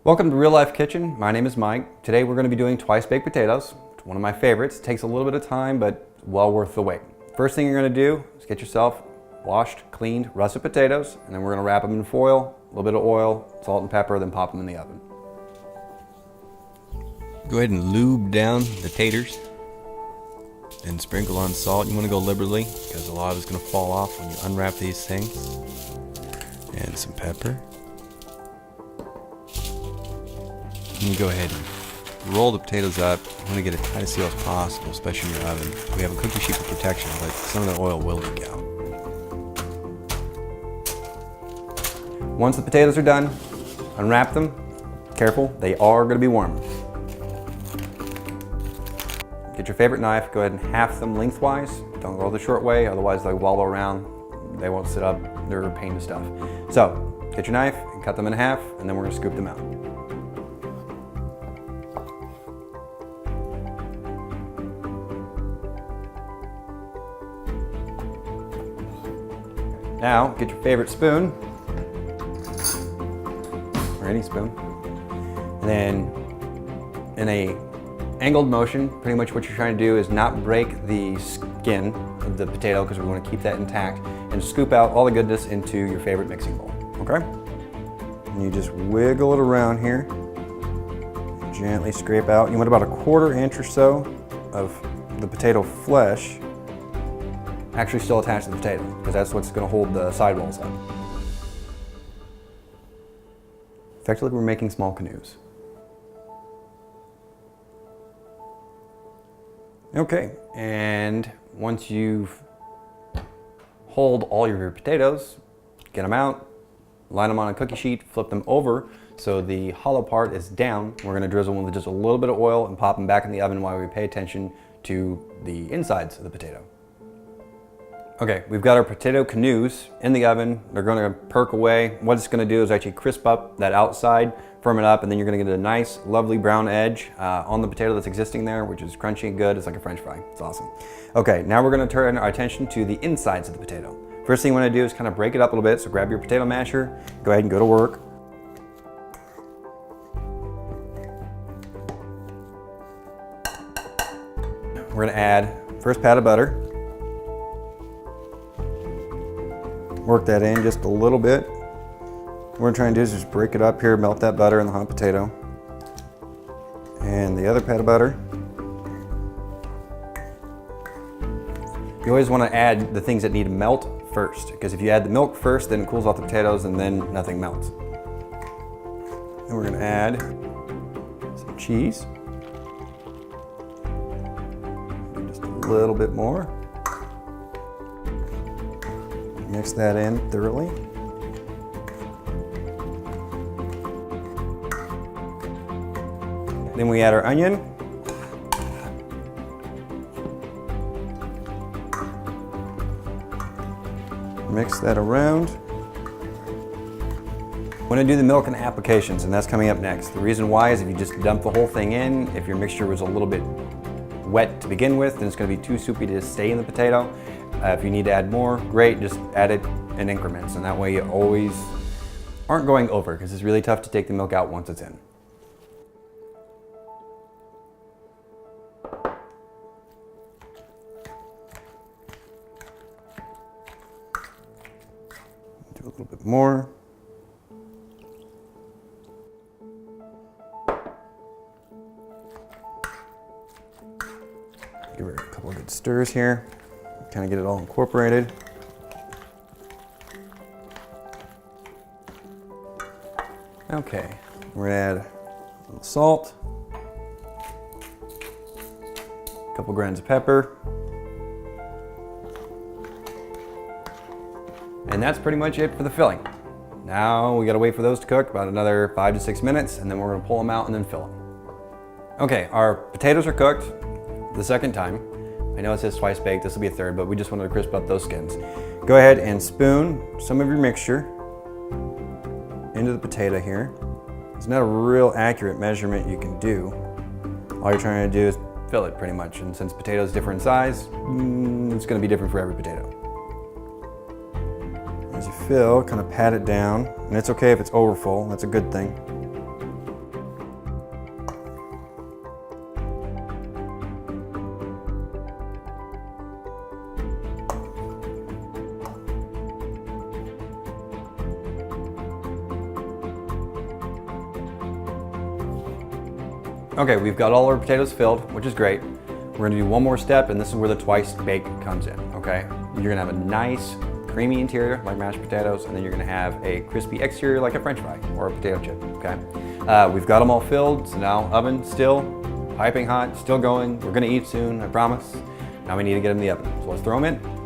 Welcome to Real Life Kitchen. My name is Mike. Today we're going to be doing twice baked potatoes. It's one of my favorites. It takes a little bit of time, but well worth the wait. First thing you're going to do is get yourself washed, cleaned, russet potatoes, and then we're going to wrap them in foil, a little bit of oil, salt and pepper, then pop them in the oven. Go ahead and lube down the taters, then sprinkle on salt. You want to go liberally because a lot of it's going to fall off when you unwrap these things. And some pepper. And you go ahead and roll the potatoes up. You want to get it tight as seal as possible, especially in your oven. We have a cookie sheet for protection, but some of the oil will leak out. Once the potatoes are done, unwrap them. Careful, they are going to be warm. Get your favorite knife, go ahead and half them lengthwise. Don't go the short way, otherwise they wobble around. They won't sit up, they're a pain to stuff. So, get your knife and cut them in half, and then we're going to scoop them out. Now, get your favorite spoon, or any spoon, and then in a angled motion, pretty much what you're trying to do is not break the skin of the potato because we want to keep that intact, and scoop out all the goodness into your favorite mixing bowl, okay? And you just wiggle it around here, gently scrape out. You want about 1/4 inch or so of the potato flesh actually still attached to the potato, because that's what's going to hold the sidewalls up. Effectively, we're making small canoes. Okay, and once you've hold all your potatoes, get them out, line them on a cookie sheet, flip them over so the hollow part is down. We're going to drizzle them with just a little bit of oil and pop them back in the oven while we pay attention to the insides of the potato. Okay, we've got our potato canoes in the oven. They're going to perk away. What it's going to do is actually crisp up that outside, firm it up, and then you're going to get a nice, lovely brown edge on the potato that's existing there, which is crunchy and good. It's like a French fry. It's awesome. Okay, now we're going to turn our attention to the insides of the potato. First thing you want to do is kind of break it up a little bit. So grab your potato masher, go ahead and go to work. We're going to add first pat of butter. Work that in just a little bit. What we're trying to do is just break it up here, melt that butter in the hot potato. And the other pat of butter. You always want to add the things that need to melt first, because if you add the milk first, then it cools off the potatoes and then nothing melts. And we're going to add some cheese. Just a little bit more. Mix that in thoroughly. Then we add our onion. Mix that around. We're going to do the milk and applications, and that's coming up next. The reason why is if you just dump the whole thing in, if your mixture was a little bit wet to begin with, then it's going to be too soupy to stay in the potato. If you need to add more, great, just add it in increments, and that way you always aren't going over, because it's really tough to take the milk out once it's in. Do a little bit more. Give it a couple of good stirs here. Kind of get it all incorporated. Okay, we're gonna add a little salt, a couple grains of pepper, and that's pretty much it for the filling. Now we gotta wait for those to cook about another 5 to 6 minutes, and then we're gonna pull them out and then fill them. Okay, our potatoes are cooked the second time. I know it says twice baked, this will be a third, but we just wanted to crisp up those skins. Go ahead and spoon some of your mixture into the potato here. It's not a real accurate measurement you can do. All you're trying to do is fill it pretty much, and since potatoes differ in size, it's going to be different for every potato. As you fill, kind of pat it down, and it's okay if it's over full, that's a good thing. Okay, we've got all our potatoes filled, which is great. We're gonna do one more step, and this is where the twice bake comes in, okay? You're gonna have a nice creamy interior like mashed potatoes, and then you're gonna have a crispy exterior like a French fry or a potato chip, okay? We've got them all filled, so now oven still, piping hot, still going. We're gonna eat soon, I promise. Now we need to get them in the oven. So let's throw them in.